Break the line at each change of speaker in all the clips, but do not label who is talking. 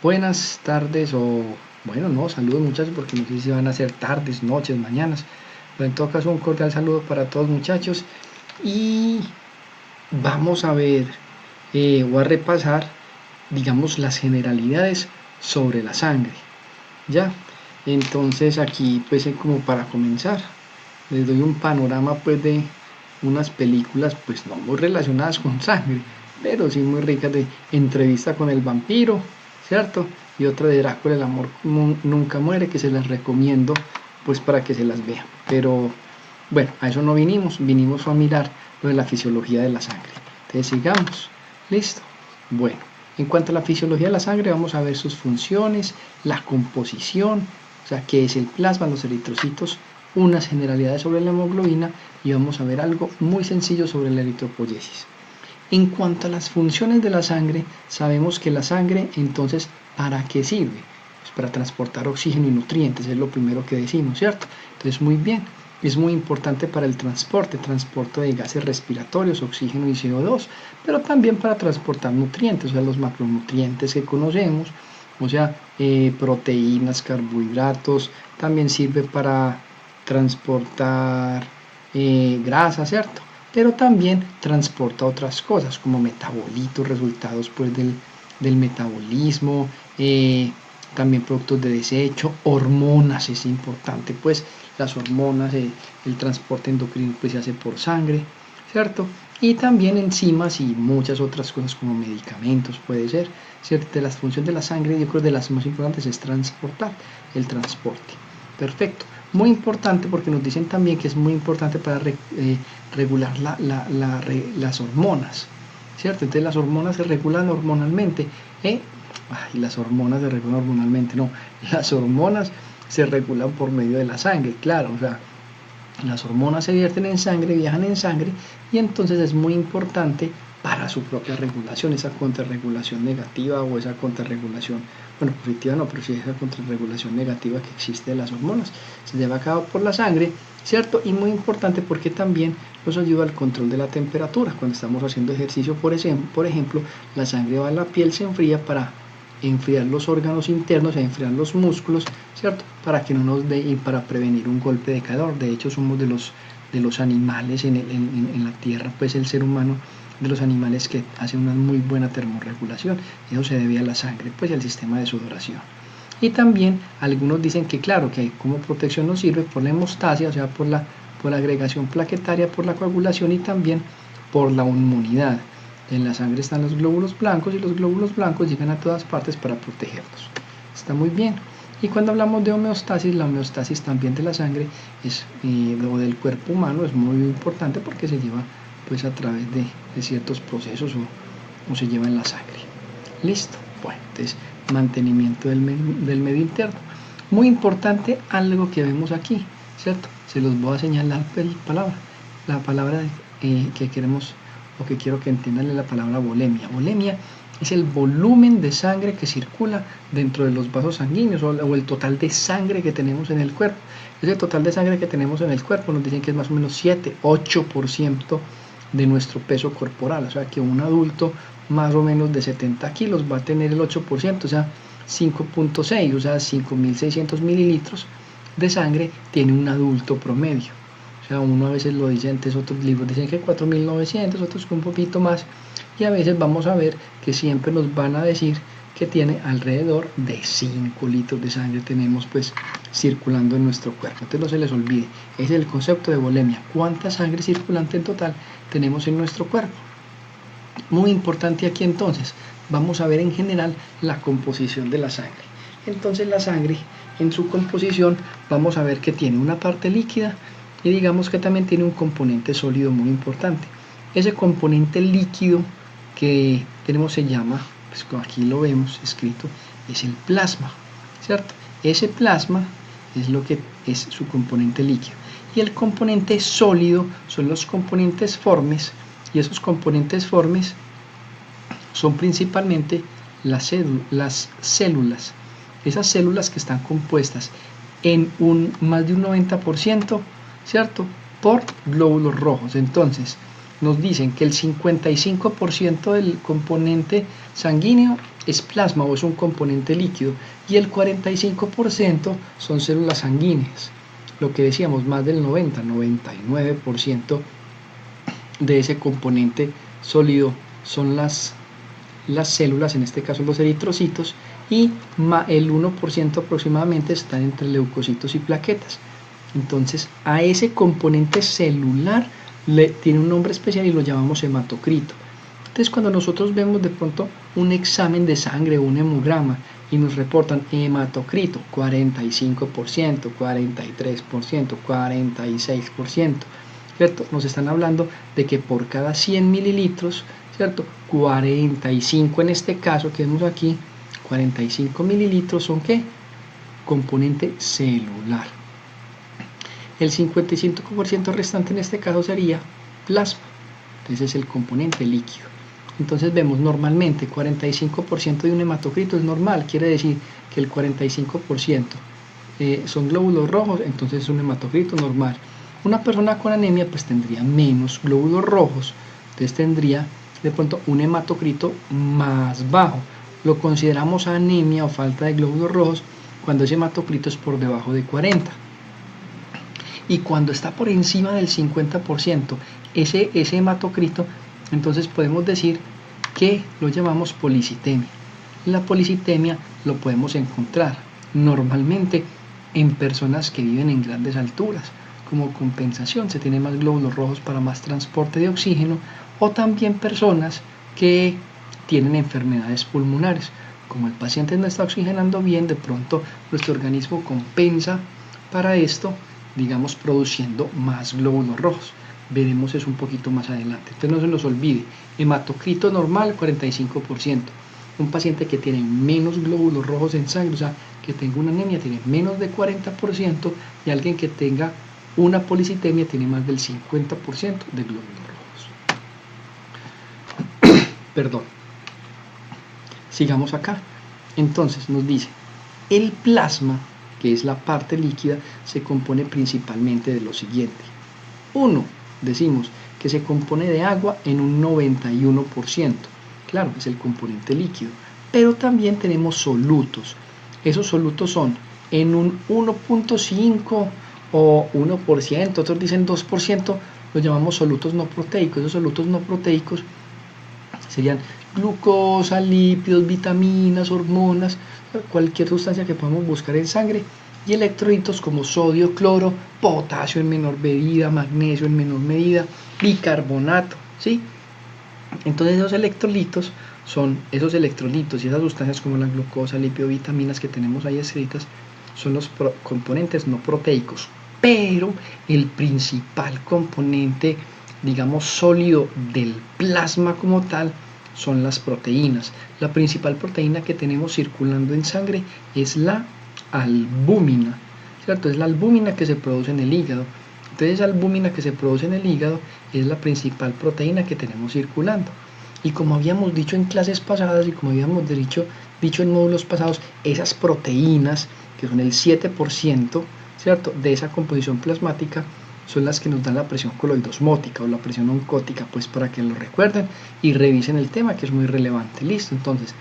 Buenas tardes o, bueno, no, saludos muchachos, porque no sé si van a ser tardes, noches, mañanas, pero en todo caso un cordial saludo para todos muchachos y vamos a ver, voy a repasar, digamos, las generalidades sobre la sangre, ¿ya? Entonces aquí, pues, como para comenzar, les doy un panorama, pues, de unas películas, pues, no muy relacionadas con sangre, pero sí muy ricas, de Entrevista con el vampiro, ¿cierto? Y otra de Drácula, el amor nunca muere, que se las recomiendo, pues, para que se las vean. Pero, bueno, a eso no vinimos a mirar lo de la fisiología de la sangre. Entonces, sigamos. ¿Listo? Bueno, en cuanto a la fisiología de la sangre, vamos a ver sus funciones, la composición, o sea, qué es el plasma, los eritrocitos, unas generalidades sobre la hemoglobina y vamos a ver algo muy sencillo sobre la eritropoyesis. En cuanto a las funciones de la sangre, sabemos que la sangre, entonces, ¿para qué sirve? Pues para transportar oxígeno y nutrientes, es lo primero que decimos, ¿cierto? Entonces, muy bien, es muy importante para el transporte de gases respiratorios, oxígeno y CO2, pero también para transportar nutrientes, o sea, los macronutrientes que conocemos, o sea, proteínas, carbohidratos, también sirve para transportar grasa, ¿cierto? Pero también transporta otras cosas como metabolitos, resultados pues del metabolismo, también productos de desecho, hormonas, es importante pues las hormonas, el transporte endocrino pues se hace por sangre, ¿cierto? Y también enzimas y muchas otras cosas como medicamentos puede ser, ¿cierto? De las funciones de la sangre, yo creo que de las más importantes es transportar, el transporte. Perfecto. Muy importante porque nos dicen también que es muy importante para regular las hormonas, ¿cierto? Entonces las hormonas se regulan hormonalmente. Las hormonas se regulan hormonalmente, no. Las hormonas se regulan por medio de la sangre, claro, o sea, las hormonas se vierten en sangre, viajan en sangre y entonces es muy importante para su propia regulación, esa contrarregulación negativa o esa contrarregulación, bueno, positiva no, pero sí esa contrarregulación negativa que existe de las hormonas, se lleva a cabo por la sangre, ¿cierto? Y muy importante porque también nos ayuda al control de la temperatura. Cuando estamos haciendo ejercicio, por ejemplo, la sangre va a la piel, se enfría para enfriar los órganos internos, enfriar los músculos, ¿cierto? Para que no nos dé y para prevenir un golpe de calor. De hecho, somos de los animales en la Tierra, pues el ser humano, de los animales que hace una muy buena termorregulación. Eso se debe a la sangre, pues al sistema de sudoración. Y también algunos dicen que claro, que como protección nos sirve por la hemostasia, o sea, por la agregación plaquetaria, por la coagulación y también por la inmunidad. En la sangre están los glóbulos blancos y los glóbulos blancos llegan a todas partes para protegerlos. Está muy bien. Y cuando hablamos de homeostasis, la homeostasis también de la sangre o del cuerpo humano es muy importante porque se lleva pues a través de ciertos procesos o se lleva en la sangre. Listo. Bueno, entonces mantenimiento del medio interno. Muy importante algo que vemos aquí, ¿cierto? Se los voy a señalar la palabra que queremos o que quiero que entiendan es la palabra volemia. Volemia es el volumen de sangre que circula dentro de los vasos sanguíneos o el total de sangre que tenemos en el cuerpo. Ese total de sangre que tenemos en el cuerpo nos dicen que es más o menos 7-8% de nuestro peso corporal, o sea que un adulto más o menos de 70 kilos va a tener el 8%, o sea 5.6, o sea 5.600 mililitros de sangre tiene un adulto promedio. O sea, uno a veces lo dice, antes otros libros dicen que 4.900, otros un poquito más, y a veces vamos a ver que siempre nos van a decir que tiene alrededor de 5 litros de sangre tenemos pues circulando en nuestro cuerpo. Entonces no se les olvide, es el concepto de volemia, cuánta sangre circulante en total tenemos en nuestro cuerpo. Muy importante aquí entonces, vamos a ver en general la composición de la sangre. Entonces la sangre en su composición vamos a ver que tiene una parte líquida y digamos que también tiene un componente sólido muy importante. Ese componente líquido que tenemos se llama, pues aquí lo vemos escrito, es el plasma, ¿cierto? Ese plasma es lo que es su componente líquido. Y el componente sólido son los componentes formes, y esos componentes formes son principalmente las células. Esas células que están compuestas en más de un 90%, ¿cierto? Por glóbulos rojos. Entonces, nos dicen que el 55% del componente sanguíneo es plasma o es un componente líquido, y el 45% son células sanguíneas. Lo que decíamos, más del 99% de ese componente sólido son las células, en este caso los eritrocitos, y el 1% aproximadamente están entre leucocitos y plaquetas. Entonces a ese componente celular tiene un nombre especial y lo llamamos hematocrito. Entonces cuando nosotros vemos de pronto un examen de sangre o un hemograma y nos reportan hematocrito 45%, 43%, 46%, ¿cierto? Nos están hablando de que por cada 100 mililitros, ¿cierto? 45 en este caso que vemos aquí, 45 mililitros son ¿qué? Componente celular. El 55% restante en este caso sería plasma. Entonces es el componente líquido. Entonces vemos normalmente 45% de un hematocrito es normal, quiere decir que el 45% son glóbulos rojos, entonces es un hematocrito normal. Una persona con anemia pues tendría menos glóbulos rojos, entonces tendría de pronto un hematocrito más bajo. Lo consideramos anemia o falta de glóbulos rojos cuando ese hematocrito es por debajo de 40. Y cuando está por encima del 50% ese hematocrito, entonces podemos decir que lo llamamos policitemia. La policitemia lo podemos encontrar normalmente en personas que viven en grandes alturas. Como compensación se tiene más glóbulos rojos para más transporte de oxígeno, o también personas que tienen enfermedades pulmonares. Como el paciente no está oxigenando bien, de pronto nuestro organismo compensa para esto, digamos, produciendo más glóbulos rojos. Veremos eso un poquito más adelante. Entonces no se nos olvide, hematocrito normal 45%. Un paciente que tiene menos glóbulos rojos en sangre, o sea, que tenga una anemia, tiene menos de 40%, y alguien que tenga una policitemia tiene más del 50% de glóbulos rojos. Perdón. Sigamos acá. Entonces nos dice, el plasma, que es la parte líquida, se compone principalmente de lo siguiente. 1. Decimos que se compone de agua en un 91%. Claro, es el componente líquido. Pero también tenemos solutos. Esos solutos son en un 1.5 o 1%, otros dicen 2%, los llamamos solutos no proteicos. Esos solutos no proteicos serían glucosa, lípidos, vitaminas, hormonas, cualquier sustancia que podamos buscar en sangre, y electrolitos como sodio, cloro, potasio en menor medida, magnesio en menor medida, bicarbonato, ¿sí? Entonces esos electrolitos y esas sustancias como la glucosa, lípidos, vitaminas que tenemos ahí escritas son los componentes no proteicos, pero el principal componente, digamos, sólido del plasma como tal son las proteínas. La principal proteína que tenemos circulando en sangre es la albúmina, ¿cierto? Es la albúmina que se produce en el hígado. Entonces esa albúmina que se produce en el hígado es la principal proteína que tenemos circulando. Y como habíamos dicho en clases pasadas y como habíamos dicho en módulos pasados, esas proteínas, que son el 7%, ¿cierto?, de esa composición plasmática, son las que nos dan la presión coloidosmótica o la presión oncótica, pues para que lo recuerden y revisen el tema, que es muy relevante. Listo, entonces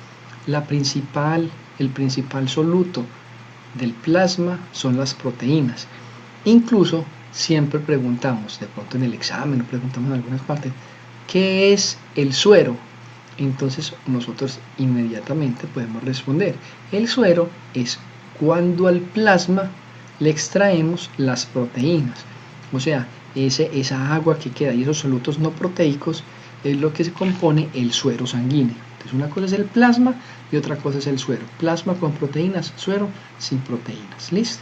el principal soluto del plasma son las proteínas. Incluso siempre preguntamos, de pronto en el examen, o preguntamos en algunas partes, ¿qué es el suero? Entonces nosotros inmediatamente podemos responder, el suero es cuando al plasma le extraemos las proteínas, o sea, esa agua que queda y esos solutos no proteicos es lo que se compone el suero sanguíneo. Entonces una cosa es el plasma y otra cosa es el suero. Plasma con proteínas, suero sin proteínas. ¿Listo?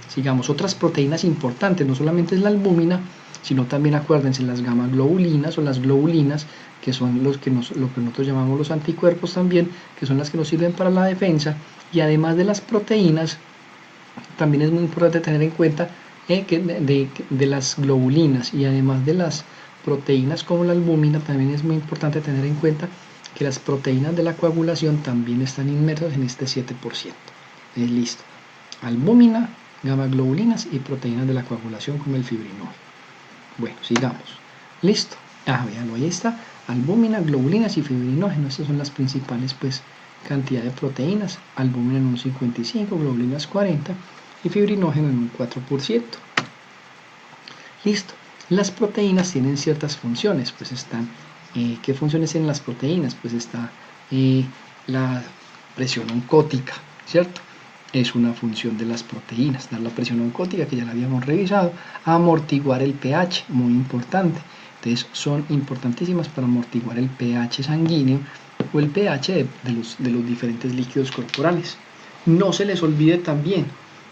Sigamos, otras proteínas importantes, no solamente es la albúmina, sino también acuérdense las gamma-globulinas o las globulinas, que son lo que nosotros llamamos los anticuerpos también, que son las que nos sirven para la defensa. Y además de las proteínas, también es muy importante tener en cuenta que de las globulinas y además de las proteínas como la albúmina, también es muy importante tener en cuenta que las proteínas de la coagulación también están inmersas en este 7%. Listo. Albúmina, gamma-globulinas y proteínas de la coagulación como el fibrinol. Bueno, sigamos. Listo. Véanlo, ahí está. Albúmina, globulinas y fibrinógeno. Estas son las principales, pues, cantidad de proteínas, albúmina en un 55%, globulinas 40% y fibrinógeno en un 4%. Listo. Las proteínas tienen ciertas funciones, pues están, ¿qué funciones tienen las proteínas? Pues está la presión oncótica, ¿cierto? Es una función de las proteínas, dar la presión oncótica, que ya la habíamos revisado, amortiguar el pH, muy importante. Entonces son importantísimas para amortiguar el pH sanguíneo o el pH de los diferentes líquidos corporales. No se les olvide también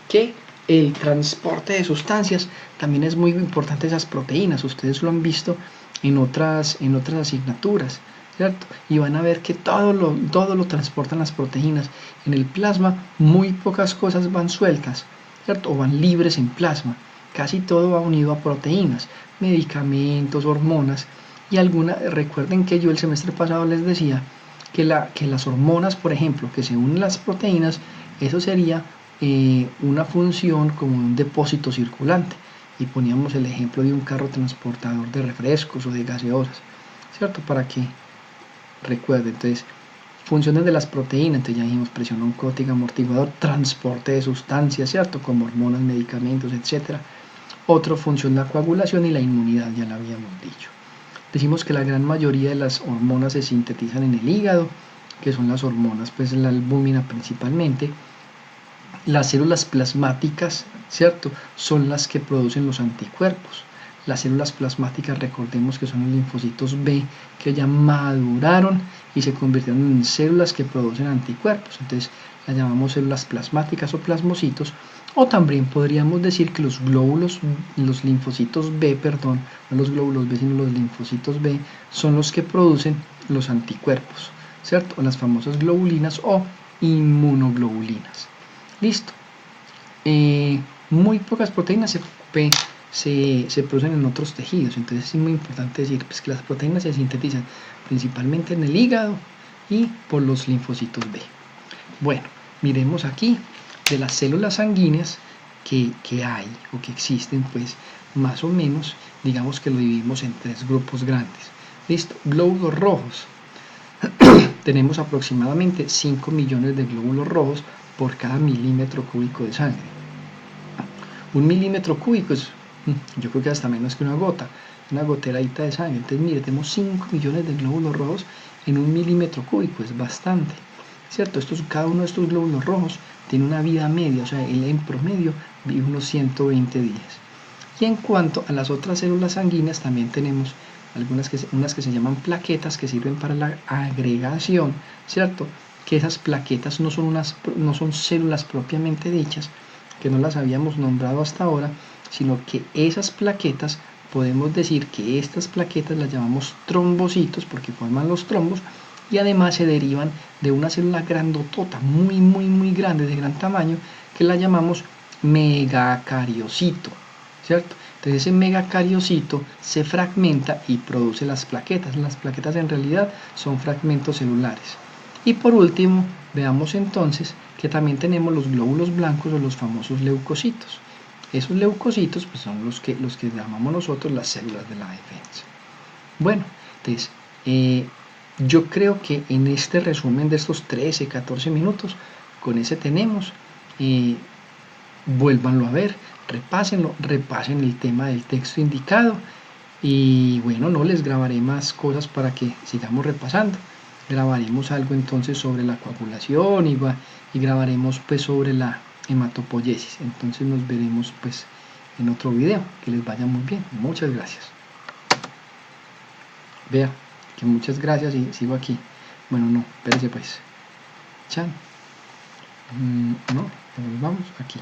que el transporte de sustancias también es muy importante, esas proteínas, ustedes lo han visto en otras asignaturas, ¿cierto? Y van a ver que todo lo transportan las proteínas. En el plasma muy pocas cosas van sueltas, ¿cierto? O van libres en plasma, casi todo va unido a proteínas, medicamentos, hormonas y recuerden que yo el semestre pasado les decía que las hormonas, por ejemplo, que se unen las proteínas, eso sería una función como un depósito circulante, y poníamos el ejemplo de un carro transportador de refrescos o de gaseosas, ¿cierto? Para que recuerden. Entonces, funciones de las proteínas, entonces ya dijimos presión oncótica, amortiguador, transporte de sustancias, ¿cierto? Como hormonas, medicamentos, etc. Otra función, la coagulación y la inmunidad, ya la habíamos dicho. Decimos que la gran mayoría de las hormonas se sintetizan en el hígado, que son las hormonas, pues la albúmina principalmente. Las células plasmáticas, ¿cierto?, son las que producen los anticuerpos. Las células plasmáticas, recordemos que son los linfocitos B, que ya maduraron y se convirtieron en células que producen anticuerpos. Entonces las llamamos células plasmáticas o plasmocitos. O también podríamos decir que los linfocitos B, perdón, no los glóbulos B, sino los linfocitos B, son los que producen los anticuerpos, ¿cierto? O las famosas globulinas o inmunoglobulinas. Listo. Muy pocas proteínas se producen en otros tejidos, entonces es muy importante decir pues, que las proteínas se sintetizan principalmente en el hígado y por los linfocitos B. Bueno, miremos aquí de las células sanguíneas que hay o que existen, pues más o menos, digamos que lo dividimos en 3 grupos grandes. Listo, glóbulos rojos. Tenemos aproximadamente 5 millones de glóbulos rojos por cada milímetro cúbico de sangre. Un milímetro cúbico es, yo creo que hasta menos que una goteradita de sangre. Entonces, mire, tenemos 5 millones de glóbulos rojos en un milímetro cúbico, es bastante, ¿cierto? Cada uno de estos glóbulos rojos tiene una vida media, o sea, él en promedio vive unos 120 días. Y en cuanto a las otras células sanguíneas, también tenemos unas que se llaman plaquetas, que sirven para la agregación, ¿cierto? Que esas plaquetas no son células propiamente dichas, que no las habíamos nombrado hasta ahora, sino que esas plaquetas, podemos decir que estas plaquetas las llamamos trombocitos porque forman los trombos, y además se derivan de una célula grandotota, muy grande, de gran tamaño, que la llamamos megacariocito, ¿cierto? Entonces ese megacariocito se fragmenta y produce las plaquetas. Las plaquetas en realidad son fragmentos celulares. Y por último, veamos entonces que también tenemos los glóbulos blancos o los famosos leucocitos. Esos leucocitos pues, son los que llamamos nosotros las células de la defensa. Bueno, entonces yo creo que en este resumen de estos 13, 14 minutos, con ese tenemos. Vuélvanlo a ver, repásenlo, repasen el tema del texto indicado y bueno, no les grabaré más cosas para que sigamos repasando. Grabaremos algo entonces sobre la coagulación y grabaremos pues sobre la hematopoiesis. Entonces nos veremos pues en otro video. Que les vaya muy bien. Muchas gracias. Vea que muchas gracias y sigo aquí. Bueno, no, espérese pues. Chan. No, vamos aquí.